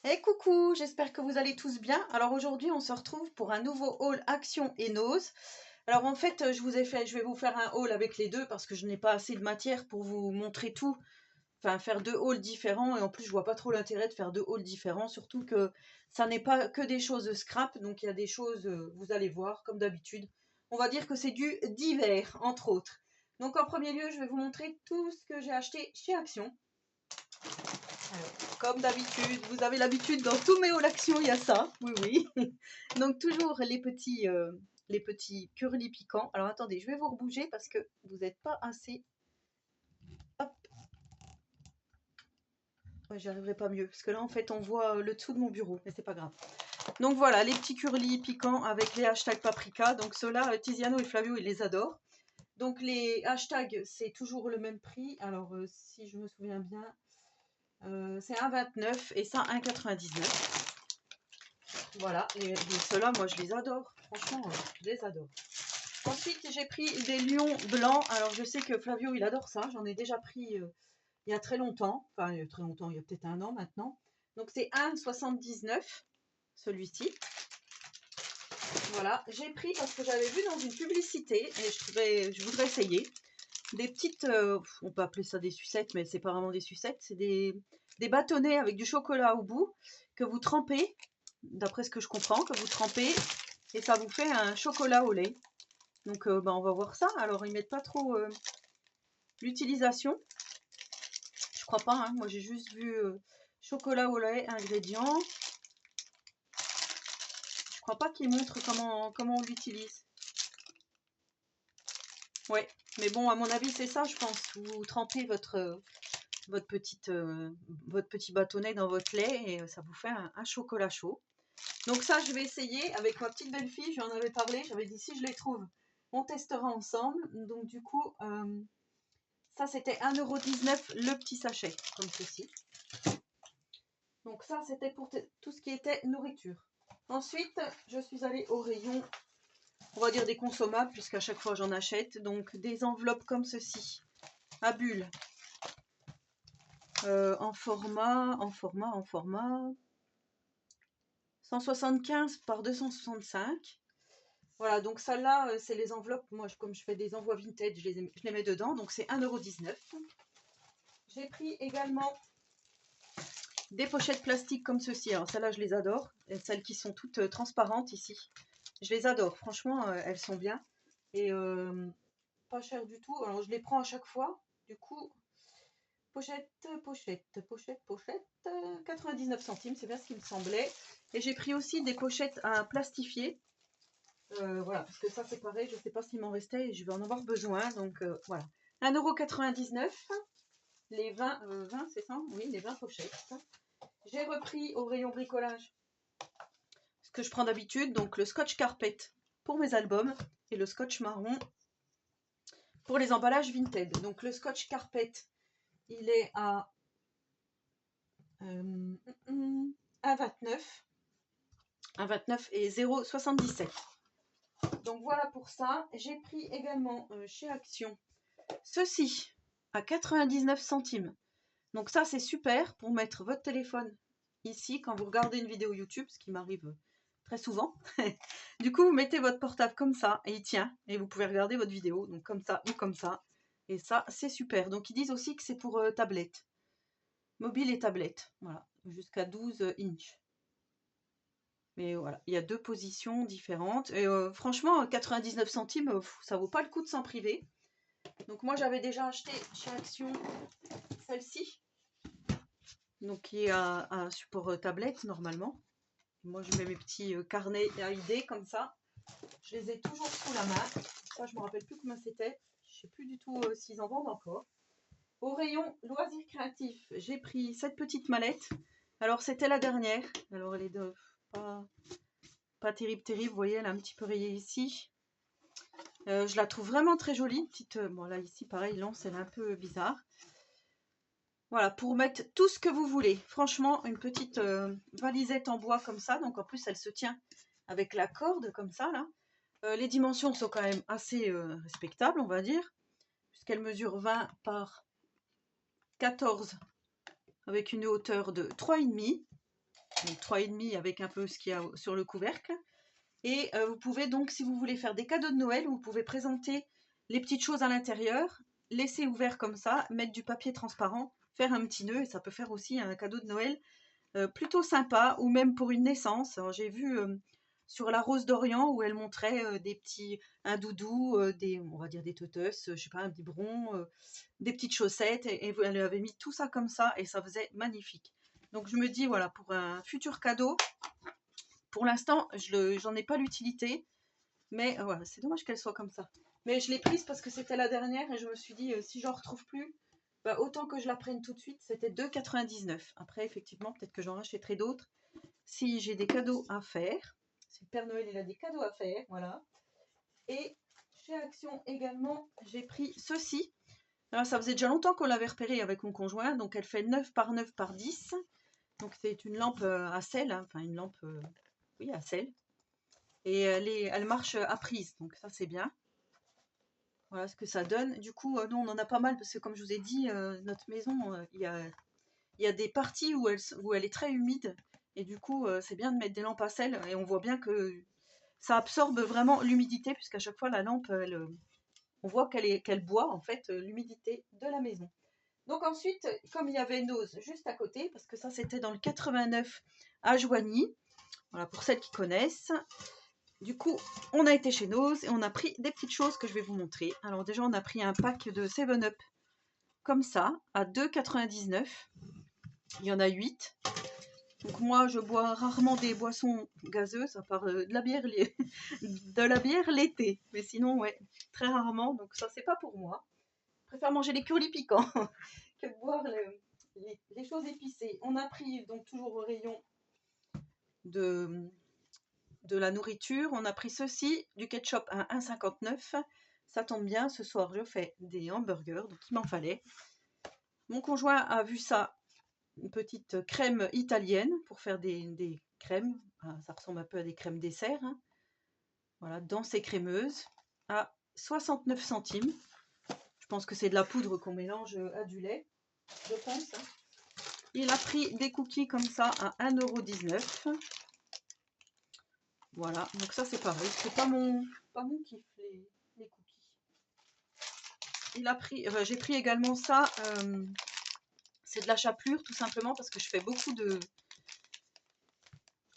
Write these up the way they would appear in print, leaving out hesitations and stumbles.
Et coucou, j'espère que vous allez tous bien. Alors aujourd'hui, on se retrouve pour un nouveau haul Action et Nose. Alors en fait, je vais vous faire un haul avec les deux parce que je n'ai pas assez de matière pour vous montrer tout. Enfin, faire deux hauls différents et en plus, je vois pas trop l'intérêt de faire deux hauls différents, surtout que ça n'est pas que des choses scrap, donc il y a des choses, vous allez voir, comme d'habitude. On va dire que c'est du divers, entre autres. Donc en premier lieu, je vais vous montrer tout ce que j'ai acheté chez Action. Alors, comme d'habitude, vous avez l'habitude dans tous mes hauls Action, il y a ça, oui. Donc toujours les petits curly piquants. Alors attendez, je vais vous rebouger parce que vous n'êtes pas assez. Hop, ouais, j'y arriverai pas mieux parce que là en fait on voit le dessous de mon bureau, mais c'est pas grave. Donc voilà, les petits curly piquants avec les hashtags paprika. Donc ceux-là, Tiziano et Flavio, ils les adorent. Donc les hashtags, c'est toujours le même prix. Alors si je me souviens bien, c'est 1,29 et ça 1,99. Voilà, et ceux-là, moi je les adore. Franchement, je les adore. Ensuite, j'ai pris des lions blancs. Alors je sais que Flavio, il adore ça. J'en ai déjà pris il y a très longtemps. Enfin, il y a très longtemps, il y a peut-être un an maintenant. Donc c'est 1,79 celui-ci. Voilà, j'ai pris parce que j'avais vu dans une publicité et je voudrais essayer des petites, on peut appeler ça des sucettes, mais c'est pas vraiment des sucettes, c'est des bâtonnets avec du chocolat au bout que vous trempez, d'après ce que je comprends, que vous trempez et ça vous fait un chocolat au lait. Donc on va voir ça. Alors ils mettent pas trop l'utilisation, je crois pas, hein. Moi j'ai juste vu chocolat au lait, ingrédients. Je crois pas qu'ils montrent comment on l'utilise. Ouais, mais bon, à mon avis, c'est ça, je pense. Vous trempez votre petit bâtonnet dans votre lait et ça vous fait un chocolat chaud. Donc ça, je vais essayer avec ma petite belle-fille. J'en avais parlé, j'avais dit si je les trouve, on testera ensemble. Donc du coup, ça c'était 1,19 € le petit sachet, comme ceci. Donc ça, c'était pour tout ce qui était nourriture. Ensuite, je suis allée au rayon, on va dire des consommables, puisqu'à chaque fois j'en achète. Donc des enveloppes comme ceci, à bulles, en format 175 par 265. Voilà, donc celle-là, c'est les enveloppes. Moi, comme je fais des envois vintage, je les mets dedans. Donc c'est 1,19 €. J'ai pris également des pochettes plastiques comme ceci. Alors celles-là, je les adore. Et celles qui sont toutes transparentes ici. Je les adore. Franchement, elles sont bien. Et pas chères du tout. Alors je les prends à chaque fois. Du coup, pochette, 99 centimes. C'est bien ce qui me semblait. Et j'ai pris aussi des pochettes à plastifier. Voilà, parce que ça c'est pareil, je ne sais pas s'il m'en restait et je vais en avoir besoin. Donc voilà. 1,99 €. Les 20 c'est ça? Oui, les 20 pochettes. J'ai repris au rayon bricolage ce que je prends d'habitude, donc le scotch carpet pour mes albums et le scotch marron pour les emballages vintage. Donc le scotch carpet, il est à 1,29 et 0,77. Donc voilà pour ça. J'ai pris également chez Action ceci à 99 centimes. Donc ça c'est super pour mettre votre téléphone ici quand vous regardez une vidéo YouTube, ce qui m'arrive très souvent. Du coup vous mettez votre portable comme ça et il tient et vous pouvez regarder votre vidéo donc comme ça ou comme ça. Et ça c'est super. Donc ils disent aussi que c'est pour tablette, mobile et tablette. Voilà, jusqu'à 12 inches. Mais voilà, il y a deux positions différentes. Et franchement, 99 centimes, ça vaut pas le coup de s'en priver. Donc moi, j'avais déjà acheté chez Action celle-ci. Donc qui est à support tablette, normalement. Moi, je mets mes petits carnets à idées comme ça. Je les ai toujours sous la main. Ça, je me rappelle plus comment c'était. Je sais plus du tout s'ils en vendent encore. Au rayon loisirs créatifs, j'ai pris cette petite mallette. Alors, c'était la dernière. Alors, elle est pas terrible, vous voyez, elle est un petit peu rayée ici. Je la trouve vraiment très jolie. Petite, bon là ici pareil, l'anse elle est un peu bizarre. Voilà, pour mettre tout ce que vous voulez. Franchement, une petite valisette en bois comme ça. Donc en plus elle se tient avec la corde comme ça là. Les dimensions sont quand même assez respectables, on va dire. Puisqu'elle mesure 20 par 14 avec une hauteur de 3,5. donc 3,5 avec un peu ce qu'il y a sur le couvercle. Et vous pouvez donc, si vous voulez faire des cadeaux de Noël, vous pouvez présenter les petites choses à l'intérieur, laisser ouvert comme ça, mettre du papier transparent, faire un petit nœud, et ça peut faire aussi un cadeau de Noël plutôt sympa, ou même pour une naissance. J'ai vu sur la Rose d'Orient où elle montrait un doudou, on va dire des toteuses, je sais pas, un biberon, des petites chaussettes, et elle avait mis tout ça comme ça, et ça faisait magnifique. Donc je me dis, voilà, pour un futur cadeau, pour l'instant, j'en ai pas l'utilité, mais voilà, c'est dommage qu'elle soit comme ça. Mais je l'ai prise parce que c'était la dernière, et je me suis dit, si j'en retrouve plus, bah, autant que je la prenne tout de suite. C'était 2,99 €. Après, effectivement, peut-être que j'en rachèterai d'autres si j'ai des cadeaux à faire. Si le Père Noël il a des cadeaux à faire, voilà. Et chez Action également, j'ai pris ceci. Alors, ça faisait déjà longtemps qu'on l'avait repéré avec mon conjoint, donc elle fait 9 par 9 par 10. Donc c'est une lampe à sel, hein, enfin une lampe oui, à sel. Et elle marche à prise, donc ça c'est bien. Voilà ce que ça donne. Du coup, nous on en a pas mal parce que comme je vous ai dit, notre maison, il y a des parties où elle est très humide. Et du coup, c'est bien de mettre des lampes à sel. Et on voit bien que ça absorbe vraiment l'humidité, puisqu'à chaque fois la lampe, on voit qu'elle boit en fait l'humidité de la maison. Donc ensuite, comme il y avait Nose juste à côté, parce que ça c'était dans le 89 à Joigny, voilà pour celles qui connaissent. Du coup, on a été chez Nose et on a pris des petites choses que je vais vous montrer. Alors déjà, on a pris un pack de 7-Up comme ça, à 2,99 €. Il y en a 8. Donc moi, je bois rarement des boissons gazeuses, à part de la bière l'été. Mais sinon, ouais, très rarement. Donc ça, c'est pas pour moi. Je préfère manger les curlis piquants que de boire les choses épicées. On a pris, donc toujours au rayon de la nourriture, on a pris ceci, du ketchup à 1,59 €. Ça tombe bien, ce soir, je fais des hamburgers, donc il m'en fallait. Mon conjoint a vu ça, une petite crème italienne pour faire des crèmes. Ça ressemble un peu à des crèmes dessert. Hein. Voilà, dans ces crémeuses à 69 centimes. Je pense que c'est de la poudre qu'on mélange à du lait, je pense. Hein. Il a pris des cookies comme ça à 1,19 €. Voilà, donc ça c'est pareil. C'est pas mon kiff, les cookies. Il a pris, j'ai pris également ça. C'est de la chapelure tout simplement parce que je fais beaucoup de...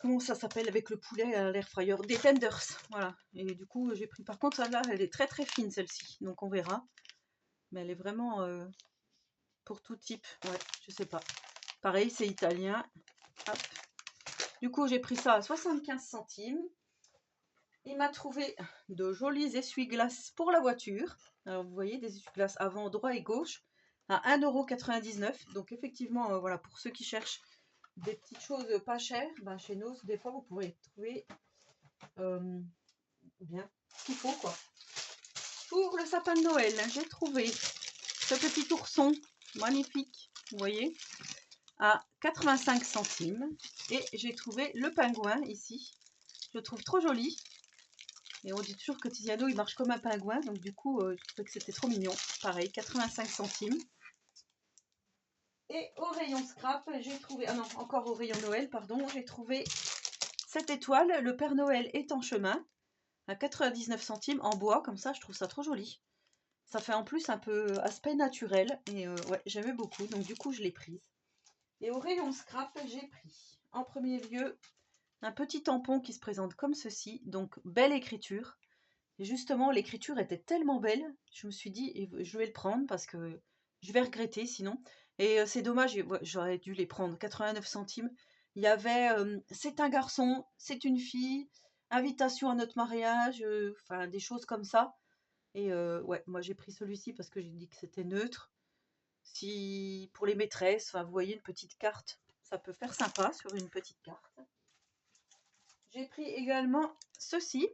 Comment ça s'appelle avec le poulet à l'air fryer? Des tenders, voilà. Et du coup, j'ai pris... Par contre, celle-là, elle est très très fine, celle-ci. Donc, on verra. Mais elle est vraiment pour tout type. Ouais, je sais pas. Pareil, c'est italien. Hop. Du coup, j'ai pris ça à 75 centimes. Il m'a trouvé de jolis essuie-glaces pour la voiture. Alors, vous voyez, des essuie-glaces avant, droit et gauche à 1,99 €. Donc, effectivement, voilà, pour ceux qui cherchent des petites choses pas chères, ben chez nous, des fois, vous pourrez trouver bien ce qu'il faut, quoi. Pour le sapin de Noël, j'ai trouvé ce petit ourson magnifique, vous voyez, à 85 centimes. Et j'ai trouvé le pingouin ici. Je le trouve trop joli. Et on dit toujours que Tiziano, il marche comme un pingouin. Donc du coup, je trouvais que c'était trop mignon. Pareil, 85 centimes. Et au rayon scrap, j'ai trouvé... Ah non, encore au rayon Noël, pardon. J'ai trouvé cette étoile. Le Père Noël est en chemin. À 99 centimes en bois. Comme ça, je trouve ça trop joli. Ça fait en plus un peu aspect naturel. Et ouais, j'aimais beaucoup. Donc du coup, je l'ai prise. Et au rayon scrap, j'ai pris en premier lieu un petit tampon qui se présente comme ceci. Donc, belle écriture. Et justement, l'écriture était tellement belle, je me suis dit, je vais le prendre parce que je vais regretter sinon. Et c'est dommage, ouais, j'aurais dû les prendre. 89 centimes. Il y avait c'est un garçon, c'est une fille, invitation à notre mariage, enfin des choses comme ça. Et ouais, moi j'ai pris celui-ci parce que j'ai dit que c'était neutre. Si pour les maîtresses, enfin, vous voyez une petite carte, ça peut faire sympa sur une petite carte. J'ai pris également ceci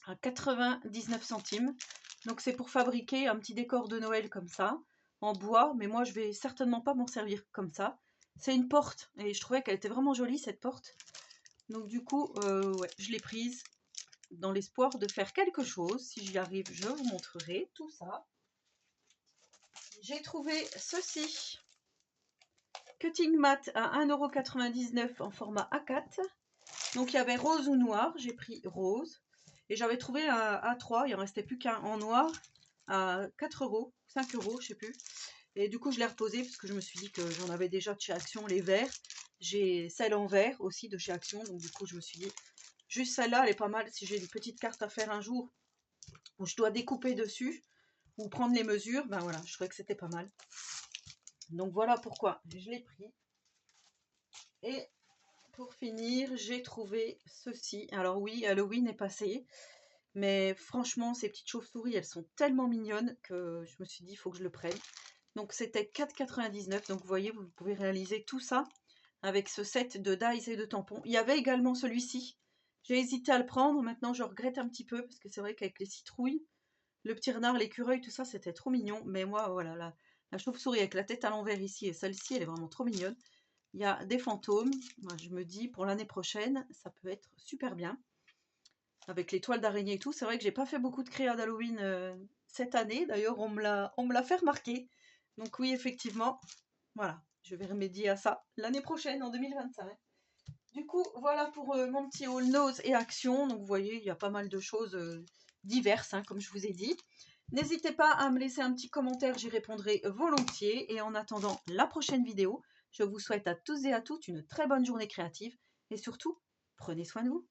à 99 centimes. Donc c'est pour fabriquer un petit décor de Noël comme ça, en bois, mais moi je vais certainement pas m'en servir comme ça. C'est une porte, et je trouvais qu'elle était vraiment jolie cette porte. Donc du coup, ouais, je l'ai prise dans l'espoir de faire quelque chose. Si j'y arrive, je vous montrerai tout ça. J'ai trouvé ceci. Cutting mat à 1,99 € en format A4. Donc il y avait rose ou noir, j'ai pris rose. Et j'avais trouvé un A3, il en restait plus qu'un en noir à 4 €, 5 €, je sais plus. Et du coup je l'ai reposé parce que je me suis dit que j'en avais déjà de chez Action les verts. J'ai celle en vert aussi de chez Action, donc du coup je me suis dit, juste celle-là elle est pas mal si j'ai une petite carte à faire un jour où je dois découper dessus ou prendre les mesures, ben voilà, je trouvais que c'était pas mal. Donc voilà pourquoi je l'ai pris. Et pour finir, j'ai trouvé ceci. Alors oui, Halloween est passé, mais franchement, ces petites chauves-souris, elles sont tellement mignonnes que je me suis dit, il faut que je le prenne. Donc c'était 4,99 €. Donc vous voyez, vous pouvez réaliser tout ça avec ce set de dies et de tampons. Il y avait également celui-ci. J'ai hésité à le prendre. Maintenant, je regrette un petit peu parce que c'est vrai qu'avec les citrouilles, le petit renard, l'écureuil, tout ça, c'était trop mignon. Mais moi, voilà, la chauve-souris avec la tête à l'envers ici et celle-ci, elle est vraiment trop mignonne. Il y a des fantômes. Moi, je me dis, pour l'année prochaine, ça peut être super bien. Avec les toiles d'araignée et tout. C'est vrai que j'ai pas fait beaucoup de créas d'Halloween cette année. D'ailleurs, on me l'a fait remarquer. Donc oui, effectivement, voilà, je vais remédier à ça l'année prochaine, en 2025. Du coup, voilà pour mon petit haul Nose et Action. Donc vous voyez, il y a pas mal de choses diverses, hein, comme je vous ai dit. N'hésitez pas à me laisser un petit commentaire, j'y répondrai volontiers. Et en attendant la prochaine vidéo, je vous souhaite à tous et à toutes une très bonne journée créative. Et surtout, prenez soin de vous.